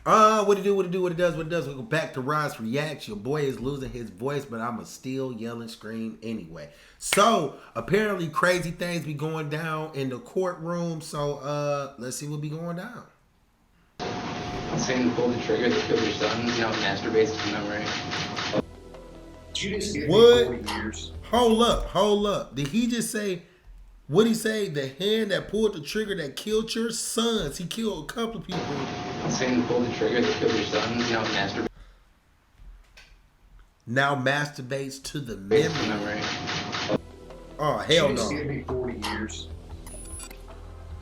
What it do, what it do, what it does, what it does. We go back to Rod's reaction. Your boy is losing his voice, but I'ma still yell and scream anyway. So apparently crazy things be going down in the courtroom. So let's see what be going down. Saying to pull the trigger that killed your son, masturbates to memory. You just gave me What? 40 years. Hold up. Did he just say, what'd he say? The hand that pulled the trigger that killed your sons. He killed a couple of people. Saying to pull the trigger that killed your son, masturbates Now masturbates to the to memory. memory. Oh, hell You just no. gave me 40 years.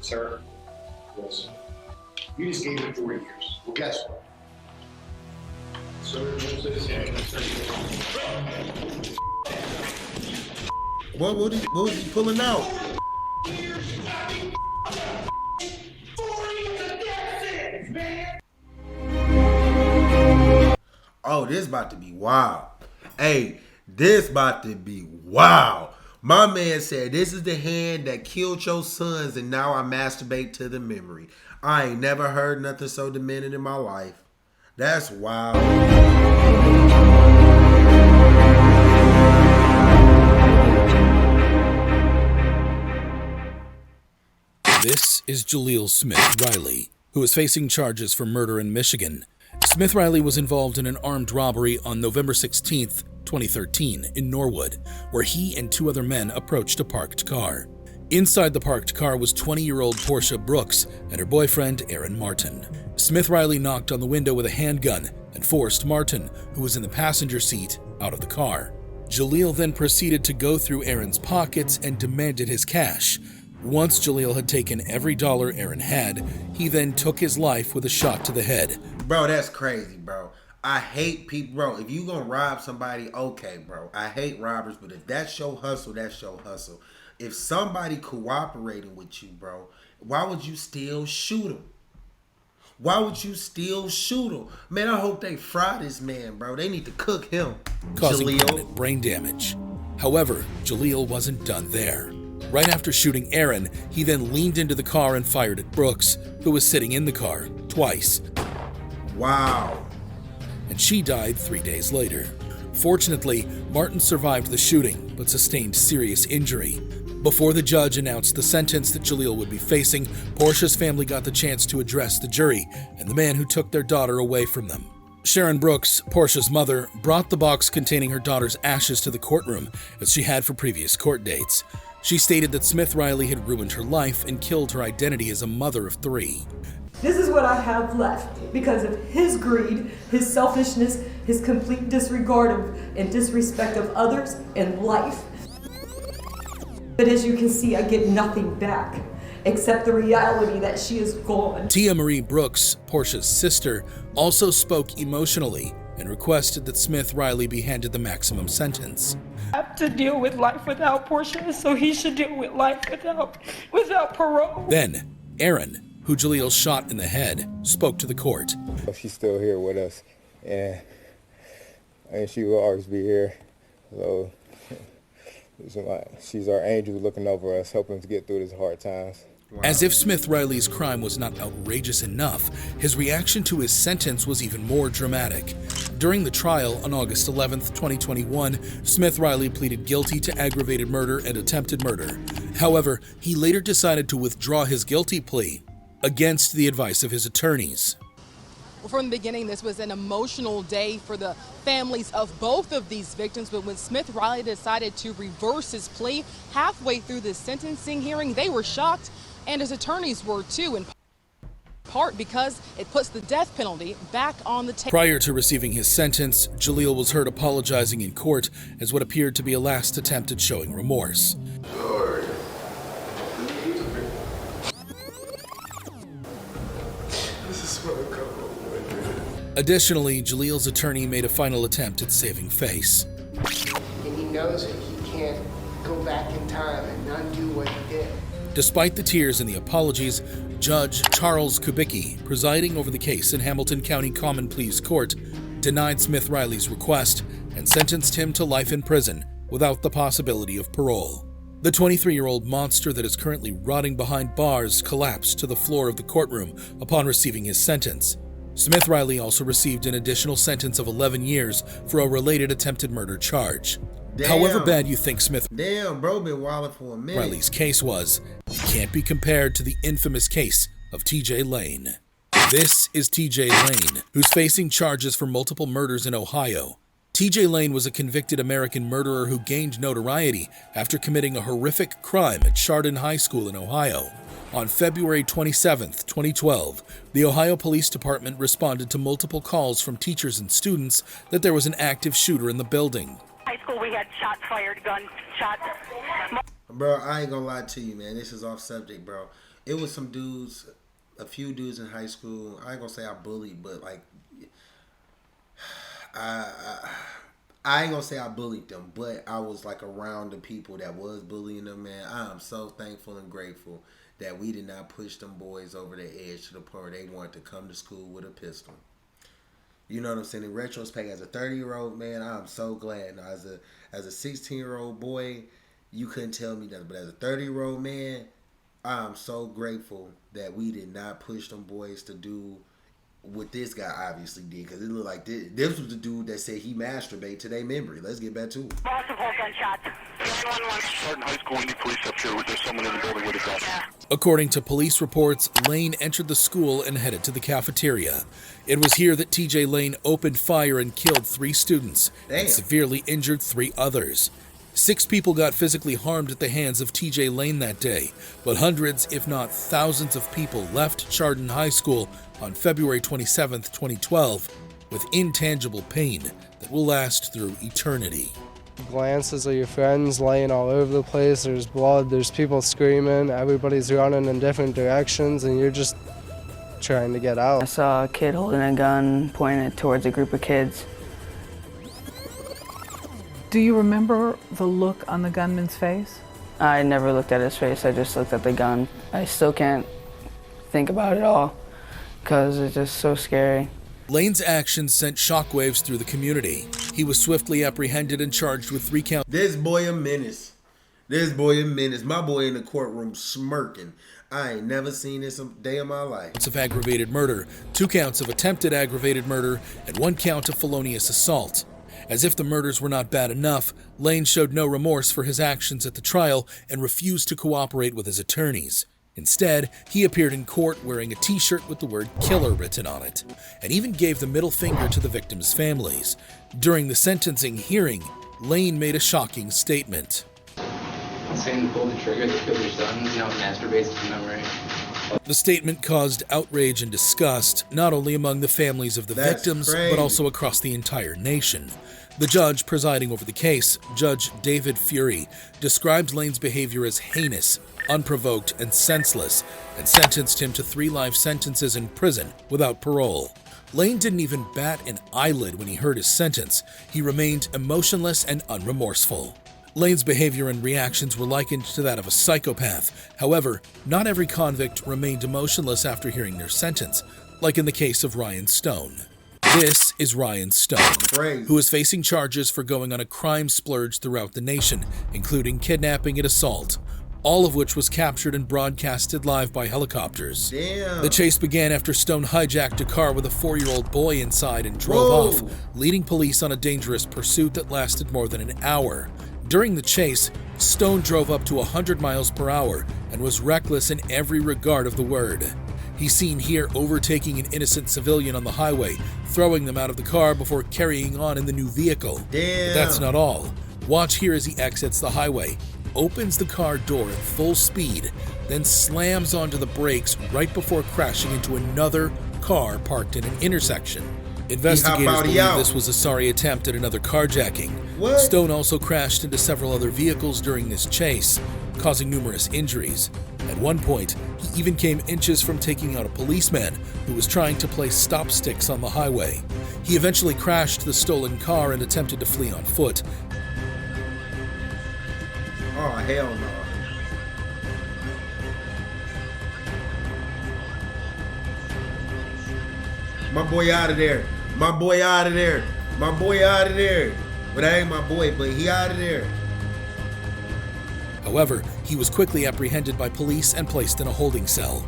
Sir? Yes. You just gave me 40 years. Well, guess what? Sir, What was he pulling out? Oh, this about to be wild. Hey, this about to be wild. My man said, this is the hand that killed your sons, and now I masturbate to the memory. I ain't never heard nothing so demented in my life. That's wild. This is Jaleel Smith Riley, who is facing charges for murder in Michigan. Smith Riley was involved in an armed robbery on November 16, 2013, in Norwood, where he and two other men approached a parked car. Inside the parked car was 20-year-old Portia Brooks and her boyfriend, Aaron Martin. Smith Riley knocked on the window with a handgun and forced Martin, who was in the passenger seat, out of the car. Jaleel then proceeded to go through Aaron's pockets and demanded his cash. Once Jaleel had taken every dollar Aaron had, he then took his life with a shot to the head. Bro, that's crazy, bro. I hate people, bro. If you gonna rob somebody, okay, bro. I hate robbers, but if that's your hustle, that's your hustle. If somebody cooperating with you, bro, why would you still shoot him? Why would you still shoot him? Man, I hope they fry this man, bro. They need to cook him, Causing Jaleel. permanent brain damage. However, Jaleel wasn't done there. Right after shooting Aaron, he then leaned into the car and fired at Brooks, who was sitting in the car, twice. Wow. And she died 3 days later. Fortunately, Martin survived the shooting, but sustained serious injury. Before the judge announced the sentence that Jaleel would be facing, Portia's family got the chance to address the jury and the man who took their daughter away from them. Sharon Brooks, Portia's mother, brought the box containing her daughter's ashes to the courtroom, as she had for previous court dates. She stated that Smith Riley had ruined her life and killed her identity as a mother of three. This is what I have left because of his greed, his selfishness, his complete disregard of and disrespect of others and life. But as you can see, I get nothing back except the reality that she is gone. Tia Marie Brooks, Portia's sister, also spoke emotionally and requested that Smith Riley be handed the maximum sentence. I have to deal with life without Portia, so he should deal with life without parole. Then, Aaron, who Jaleel shot in the head, spoke to the court. She's still here with us, and she will always be here. So she's our angel looking over us, helping us get through these hard times. Wow. As if Smith Riley's crime was not outrageous enough, his reaction to his sentence was even more dramatic. During the trial on August 11, 2021, Smith Riley pleaded guilty to aggravated murder and attempted murder. However, he later decided to withdraw his guilty plea against the advice of his attorneys. Well, from the beginning, this was an emotional day for the families of both of these victims, but when Smith Riley decided to reverse his plea halfway through the sentencing hearing, they were shocked, and his attorneys were too, in part because it puts the death penalty back on the table. Prior to receiving his sentence, Jaleel was heard apologizing in court as what appeared to be a last attempt at showing remorse. Additionally, Jaleel's attorney made a final attempt at saving face. And he knows that he can't go back in time and undo what he did. Despite the tears and the apologies, Judge Charles Kubicki, presiding over the case in Hamilton County Common Pleas Court, denied Smith Riley's request and sentenced him to life in prison without the possibility of parole. The 23-year-old monster that is currently rotting behind bars collapsed to the floor of the courtroom upon receiving his sentence. Smith Riley also received an additional sentence of 11 years for a related attempted murder charge. Damn. However bad you think Smith Damn, bro, been wilding for a minute. Riley's case was, it can't be compared to the infamous case of TJ Lane. This is TJ Lane, who's facing charges for multiple murders in Ohio. TJ Lane was a convicted American murderer who gained notoriety after committing a horrific crime at Chardon High School in Ohio. On February 27, 2012, the Ohio Police Department responded to multiple calls from teachers and students that there was an active shooter in the building. High school, we had shots fired, gunshots. Bro, I ain't gonna lie to you, man. This is off subject, bro. It was some dudes, a few dudes in high school. I ain't gonna say I bullied, but like, I ain't gonna say I bullied them, but I was like around the people that was bullying them, man. I am so thankful and grateful that we did not push them boys over the edge to the point where they wanted to come to school with a pistol. You know what I'm saying? In retrospect, as a 30-year-old man, I'm so glad. Now, as a 16-year-old boy, you couldn't tell me that. But as a 30-year-old man, I'm so grateful that we did not push them boys to do what this guy obviously did. Because it looked like this was the dude that said he masturbated to their memory. Let's get back to it. Multiple gunshots. 911. Chardon High School, we need police up here. There's someone in the building with a gun. According to police reports, Lane entered the school and headed to the cafeteria. It was here that TJ Lane opened fire and killed 3 students and severely injured 3 others. 6 people got physically harmed at the hands of TJ Lane that day, but hundreds, if not thousands of people left Chardon High School on February 27, 2012, with intangible pain that will last through eternity. Glances of your friends laying all over the place, there's blood, there's people screaming, everybody's running in different directions, and you're just trying to get out. I saw a kid holding a gun pointed towards a group of kids. Do you remember the look on the gunman's face? I never looked at his face, I just looked at the gun. I still can't think about it all because it's just so scary. Lane's actions sent shockwaves through the community. He was swiftly apprehended and charged with 3 counts. This boy a menace. This boy a menace. My boy in the courtroom smirking. I ain't never seen this a day in my life. Of aggravated murder, 2 counts of attempted aggravated murder, and 1 count of felonious assault. As if the murders were not bad enough, Lane showed no remorse for his actions at the trial and refused to cooperate with his attorneys. Instead, he appeared in court wearing a t-shirt with the word killer written on it, and even gave the middle finger to the victims' families. During the sentencing hearing, Lane made a shocking statement. Saying to pull the trigger, the killer's son, masturbates to memory. The statement caused outrage and disgust, not only among the families of the victims, but also across the entire nation. The judge presiding over the case, Judge David Fury, described Lane's behavior as heinous, unprovoked, and senseless, and sentenced him to 3 life sentences in prison without parole. Lane didn't even bat an eyelid when he heard his sentence. He remained emotionless and unremorseful. Lane's behavior and reactions were likened to that of a psychopath. However, not every convict remained emotionless after hearing their sentence, like in the case of Ryan Stone. This is Ryan Stone, who is facing charges for going on a crime splurge throughout the nation, including kidnapping and assault, all of which was captured and broadcasted live by helicopters. Damn. The chase began after Stone hijacked a car with a 4-year-old boy inside and drove off, leading police on a dangerous pursuit that lasted more than an hour. During the chase, Stone drove up to 100 miles per hour and was reckless in every regard of the word. He's seen here overtaking an innocent civilian on the highway, throwing them out of the car before carrying on in the new vehicle. Damn. But that's not all. Watch here as he exits the highway, opens the car door at full speed, then slams onto the brakes right before crashing into another car parked in an intersection. Investigators believe this was a sorry attempt at another carjacking. What? Stone also crashed into several other vehicles during this chase, causing numerous injuries. At one point, he even came inches from taking out a policeman who was trying to place stop sticks on the highway. He eventually crashed the stolen car and attempted to flee on foot. Oh, hell no. My boy out of there. My boy out of there. My boy out of there. But that ain't my boy, but he out of there. However, he was quickly apprehended by police and placed in a holding cell.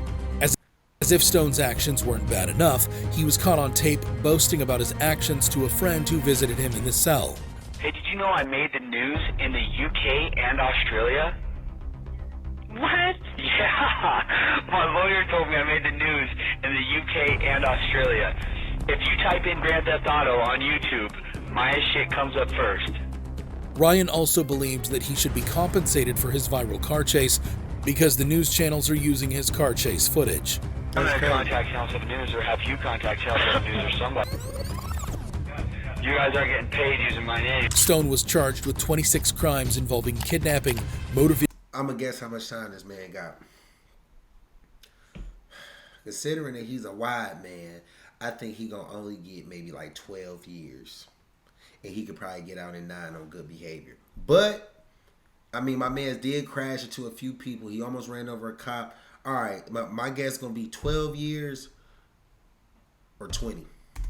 As if Stone's actions weren't bad enough, he was caught on tape boasting about his actions to a friend who visited him in the cell. Hey, did you know I made the news in the UK and Australia? What? Yeah, my lawyer told me I made the news in the UK and Australia. If you type in Grand Theft Auto on YouTube, my shit comes up first. Ryan also believed that he should be compensated for his viral car chase because the news channels are using his car chase footage. I'm going to contact Channel 7 News or have you contact Channel 7 News or somebody. You guys are getting paid using my name. Stone was charged with 26 crimes involving kidnapping, motor vehicle. I'm going to guess how much time this man got. Considering that he's a wide man, I think he going to only get maybe like 12 years. And he could probably get out in 9 on good behavior. But, I mean, my man did crash into a few people. He almost ran over a cop. All right, my guess is going to be 12 years or 20.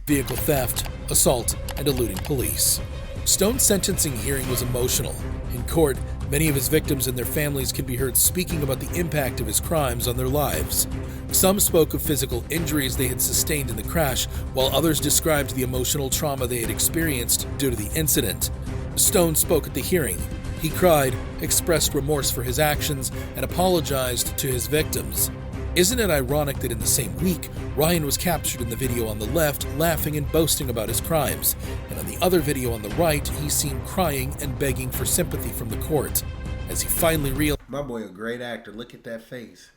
Vehicle theft, assault, and eluding police. Stone's sentencing hearing was emotional. In court, many of his victims and their families could be heard speaking about the impact of his crimes on their lives. Some spoke of physical injuries they had sustained in the crash, while others described the emotional trauma they had experienced due to the incident. Stone spoke at the hearing. He cried, expressed remorse for his actions, and apologized to his victims. Isn't it ironic that in the same week, Ryan was captured in the video on the left, laughing and boasting about his crimes, and on the other video on the right, he's seen crying and begging for sympathy from the court, as he finally realized. My boy a great actor, look at that face.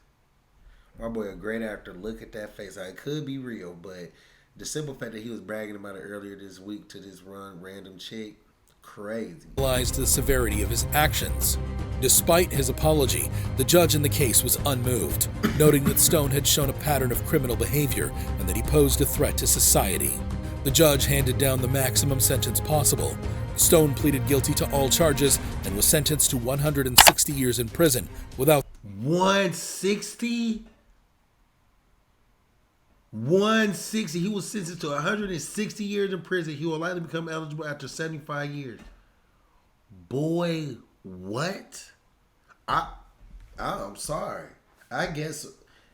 My boy a great actor, look at that face. It could be real, but the simple fact that he was bragging about it earlier this week to this random chick, crazy. Realized the severity of his actions. Despite his apology, the judge in the case was unmoved, noting that Stone had shown a pattern of criminal behavior and that he posed a threat to society. The judge handed down the maximum sentence possible. Stone pleaded guilty to all charges and was sentenced to 160 years in prison without 160? 160. He was sentenced to 160 years in prison. He will likely become eligible after 75 years. Boy, what? I'm sorry. I guess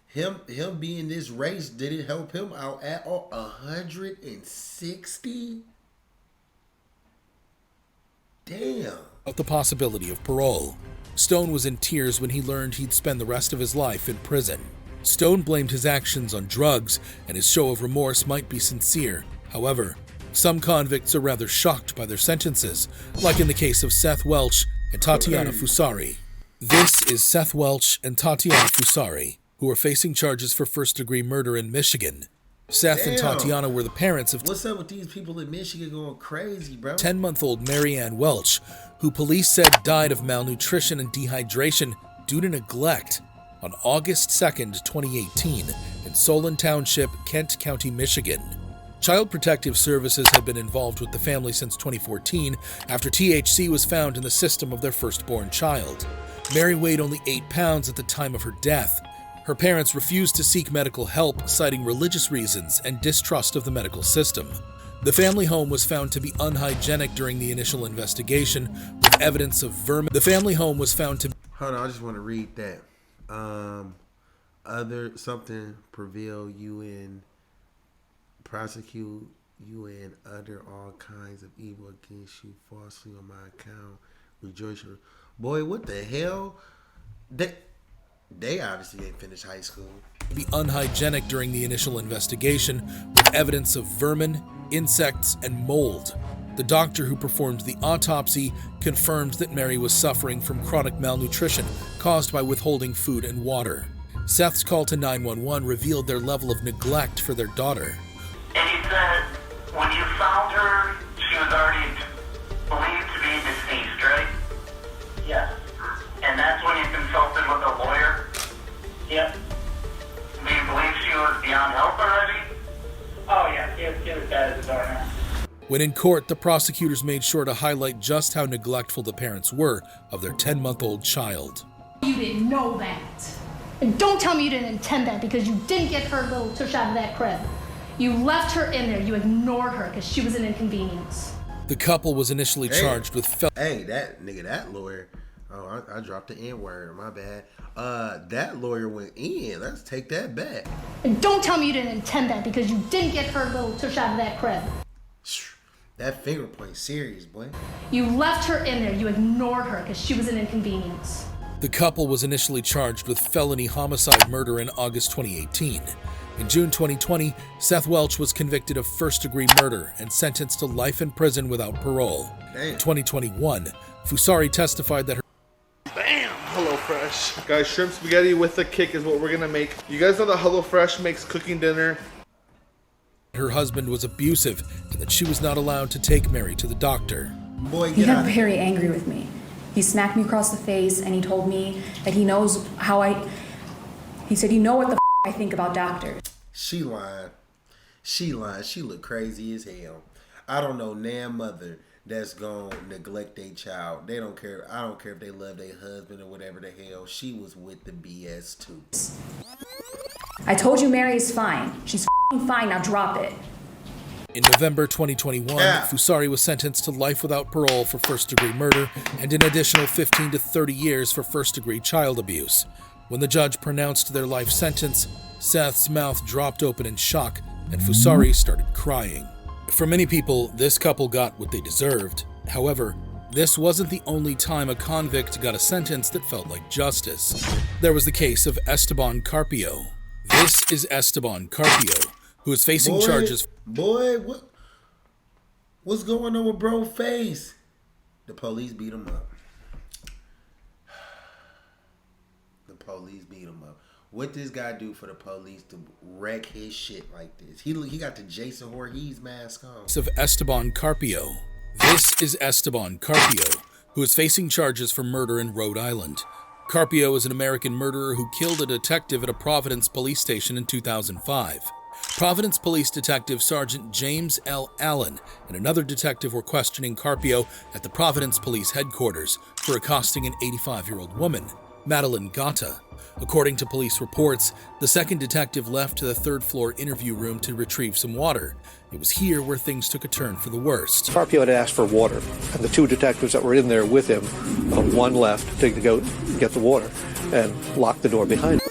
him being this race didn't help him out at all. 160? Damn. the possibility of parole. Stone was in tears when he learned he'd spend the rest of his life in prison. Stone blamed his actions on drugs, and his show of remorse might be sincere. However, some convicts are rather shocked by their sentences, like in the case of Seth Welch and Tatiana Fusari. This is Seth Welch and Tatiana Fusari, who are facing charges for first-degree murder in Michigan. Seth and Tatiana were the parents of... What's up with these people in Michigan going crazy, bro? 10-month-old Marianne Welch, who police said died of malnutrition and dehydration due to neglect on August 2nd, 2018, in Solon Township, Kent County, Michigan. Child Protective Services had been involved with the family since 2014 after THC was found in the system of their firstborn child. Mary weighed only 8 pounds at the time of her death. Her parents refused to seek medical help, citing religious reasons and distrust of the medical system. The family home was found to be unhygienic during the initial investigation, with evidence of vermin. The family home was found to... Hold on, I just want to read that. Prevail you in, prosecute you and utter all kinds of evil against you falsely on my account. Rejoice your... Boy, what the hell? They obviously ain't finished high school. Be unhygienic during the initial investigation, with evidence of vermin, insects, and mold. The doctor who performed the autopsy confirmed that Mary was suffering from chronic malnutrition caused by withholding food and water. Seth's call to 911 revealed their level of neglect for their daughter. And he said, when you found her, she was already believed to be deceased, right? Yes. And that's when you consulted with a lawyer? Yep. Do you believe she was beyond help already? Oh, yeah. She was dead as a doormat. When in court, the prosecutors made sure to highlight just how neglectful the parents were of their 10-month-old child. You didn't know that. And don't tell me you didn't intend that because you didn't get her little tush out of that crib. You left her in there. You ignored her because she was an inconvenience. The couple was initially charged with that lawyer, Oh, I dropped the N word. My bad. That lawyer went in. Let's take that back. And don't tell me you didn't intend that because you didn't get her little tush out of that crib. That finger point serious, boy. You left her in there. You ignored her because she was an inconvenience. The couple was initially charged with felony homicide murder in August 2018. In June 2020, Seth Welch was convicted of first-degree murder and sentenced to life in prison without parole. Damn. In 2021, Fusari testified that her Bam! HelloFresh. Guys, shrimp spaghetti with a kick is what we're gonna make. You guys know that HelloFresh makes cooking dinner. her husband was abusive and that she was not allowed to take Mary to the doctor. Boy, he got very angry with me. He smacked me across the face and he told me that he knows he said, you know what the I think about doctors. She lying. She lying. She look crazy as hell. I don't know nan mother that's gonna neglect their child. They don't care. I don't care if they love their husband or whatever the hell. She was with the BS too. I told you Mary is fine. She's fine. Now drop it. In November 2021, Fusari was sentenced to life without parole for first-degree murder and an additional 15 to 30 years for first-degree child abuse. When the judge pronounced their life sentence, Seth's mouth dropped open in shock and Fusari started crying. For many people, this couple got what they deserved. However, this wasn't the only time a convict got a sentence that felt like justice. There was the case of Esteban Carpio. This is Esteban Carpio, who is facing charges. Boy, what's going on with bro face? The police beat him up. The police beat him up. What this guy do for the police to wreck his shit like this? He got the Jason Voorhees mask on. Of Esteban Carpio. This is Esteban Carpio, who is facing charges for murder in Rhode Island. Carpio is an American murderer who killed a detective at a Providence police station in 2005. Providence Police Detective Sergeant James L. Allen and another detective were questioning Carpio at the Providence Police headquarters for accosting an 85-year-old woman, Madeline Gata. According to police reports, the second detective left to the third-floor interview room to retrieve some water. It was here where things took a turn for the worst. Carpio had asked for water, and the two detectives that were in there with him, one left to go get the water and locked the door behind him.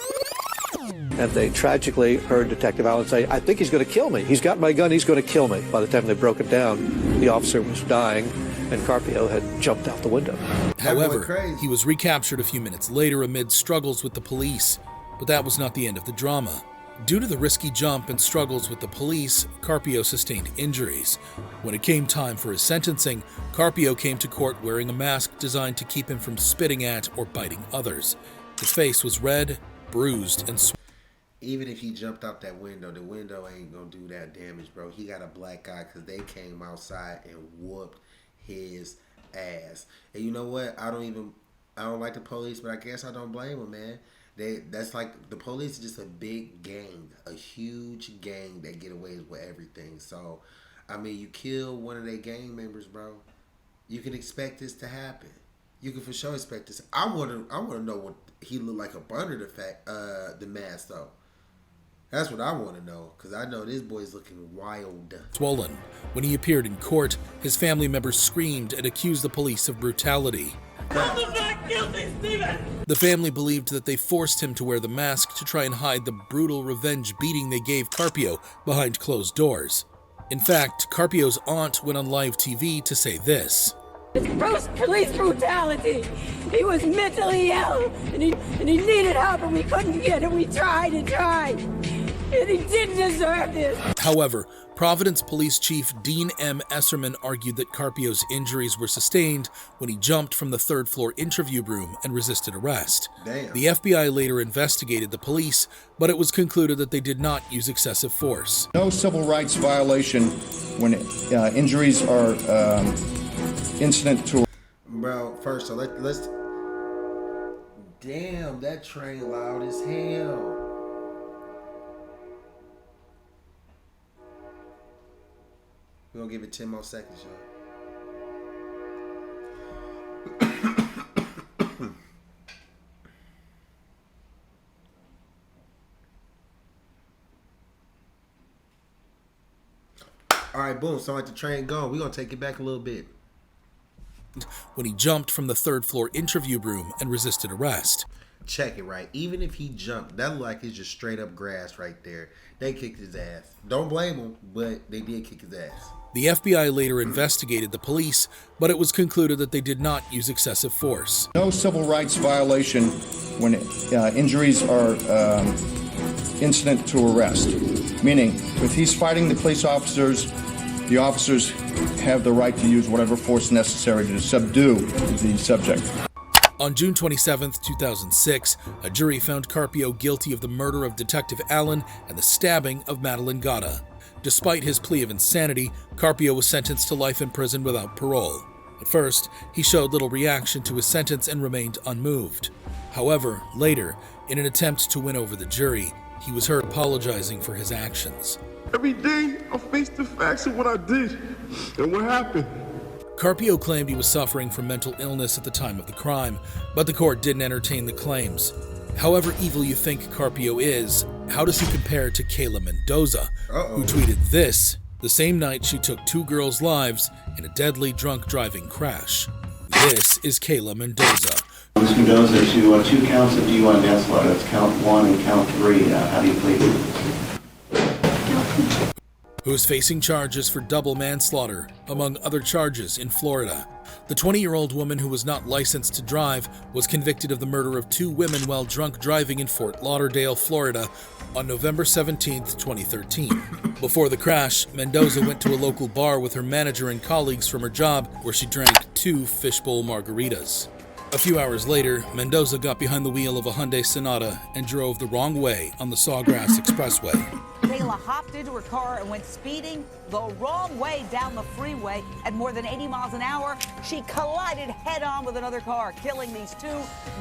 And they tragically heard Detective Allen say, I think he's going to kill me. He's got my gun, he's going to kill me. By the time they broke it down, the officer was dying, and Carpio had jumped out the window. However, he was recaptured a few minutes later amid struggles with the police, but that was not the end of the drama. Due to the risky jump and struggles with the police, Carpio sustained injuries. When it came time for his sentencing, Carpio came to court wearing a mask designed to keep him from spitting at or biting others. His face was red, bruised, and even if he jumped out that window, the window ain't gonna do that damage, bro. He got a black eye because they came outside and whooped his ass. And you know what? I don't like the police, but I guess I don't blame them, man. That's like the police is just a big gang, a huge gang that get away with everything. So, I mean, you kill one of their gang members, bro. You can expect this to happen. You can for sure expect this. I wanna know what he looked like up under the mask though. That's what I want to know, because I know this boy's looking wild. Swollen. When he appeared in court, his family members screamed and accused the police of brutality. The family believed that they forced him to wear the mask to try and hide the brutal revenge beating they gave Carpio behind closed doors. In fact, Carpio's aunt went on live TV to say this. It's police brutality. He was mentally ill, and he needed help, and we couldn't get it. We tried and tried, and he didn't deserve this. However, Providence Police Chief Dean M. Esserman argued that Carpio's injuries were sustained when he jumped from the third-floor interview room and resisted arrest. Damn. The FBI later investigated the police, but it was concluded that they did not use excessive force. No civil rights violation when injuries are incident to. Bro, first, so let's. Damn, that train loud as hell. We're gonna give it 10 more seconds, y'all. All right, boom. Sound like the train gone. We're gonna take it back a little bit. when he jumped from the third-floor interview room and resisted arrest. Check it right. Even if he jumped, that looked like it's just straight up grass right there. They kicked his ass. Don't blame him, but they did kick his ass. The FBI later investigated the police, but it was concluded that they did not use excessive force. No civil rights violation when injuries are incident to arrest. Meaning, if he's fighting the police officers, the officers have the right to use whatever force necessary to subdue the subject. On June 27, 2006, a jury found Carpio guilty of the murder of Detective Allen and the stabbing of Madeline Gatta. Despite his plea of insanity, Carpio was sentenced to life in prison without parole. At first, he showed little reaction to his sentence and remained unmoved. However, later, in an attempt to win over the jury, he was heard apologizing for his actions. Every day, I face the facts of what I did and what happened. Carpio claimed he was suffering from mental illness at the time of the crime, but the court didn't entertain the claims. However evil you think Carpio is, how does he compare to Kayla Mendoza, who tweeted this the same night she took 2 girls' lives in a deadly drunk driving crash? This is Kayla Mendoza. Ms. Mendoza, to 2 counts of DUI manslaughter. That's count 1 and count 3. How do you plead? Who is facing charges for double manslaughter, among other charges, in Florida. The 20-year-old woman who was not licensed to drive was convicted of the murder of 2 women while drunk driving in Fort Lauderdale, Florida, on November 17, 2013. Before the crash, Mendoza went to a local bar with her manager and colleagues from her job, where she drank 2 fishbowl margaritas. A few hours later, Mendoza got behind the wheel of a Hyundai Sonata and drove the wrong way on the Sawgrass Expressway. Kayla hopped into her car and went speeding the wrong way down the freeway at more than 80 miles an hour. She collided head-on with another car, killing these 2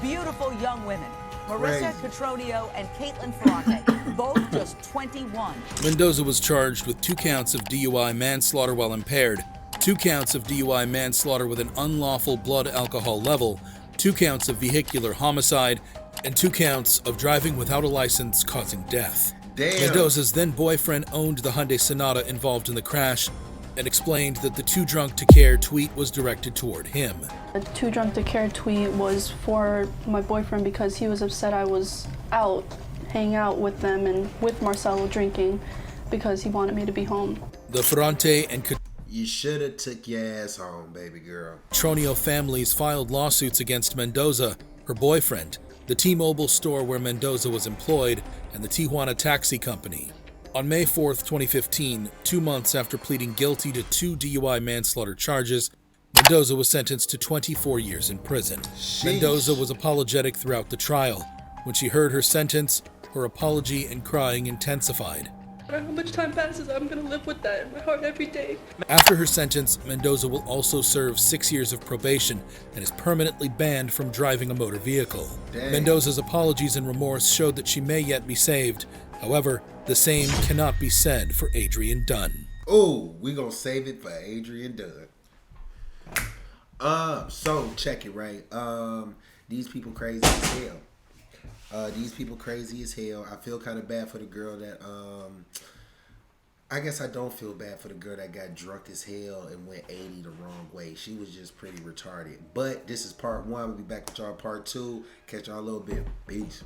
beautiful young women, Marissa Cotroneo and Caitlin Ferrante, both just 21. Mendoza was charged with 2 counts of DUI manslaughter while impaired, 2 counts of DUI manslaughter with an unlawful blood alcohol level, 2 counts of vehicular homicide, and 2 counts of driving without a license causing death. Damn. Mendoza's then-boyfriend owned the Hyundai Sonata involved in the crash and explained that the Too Drunk to Care tweet was directed toward him. The Too Drunk to Care tweet was for my boyfriend because he was upset I was out, hanging out with them and with Marcelo drinking because he wanted me to be home. The Ferrante and You should have took your ass home, baby girl. Cotroneo families filed lawsuits against Mendoza, her boyfriend, the T-Mobile store where Mendoza was employed, and the Tijuana Taxi Company. On May 4, 2015, 2 months after pleading guilty to 2 DUI manslaughter charges, Mendoza was sentenced to 24 years in prison. Sheesh. Mendoza was apologetic throughout the trial. When she heard her sentence, her apology and crying intensified. No matter how much time passes, I'm gonna live with that in my heart every day. After her sentence, Mendoza will also serve 6 years of probation and is permanently banned from driving a motor vehicle. Dang. Mendoza's apologies and remorse showed that she may yet be saved. However, the same cannot be said for Adrian Dunn. Oh, we gonna save it for Adrian Dunn. So check it right. These people crazy as hell. These people crazy as hell. I feel kind of bad for the girl that, I guess I don't feel bad for the girl that got drunk as hell and went 80 the wrong way. She was just pretty retarded. But this is part 1. We'll be back with y'all part 2. Catch y'all a little bit. Peace.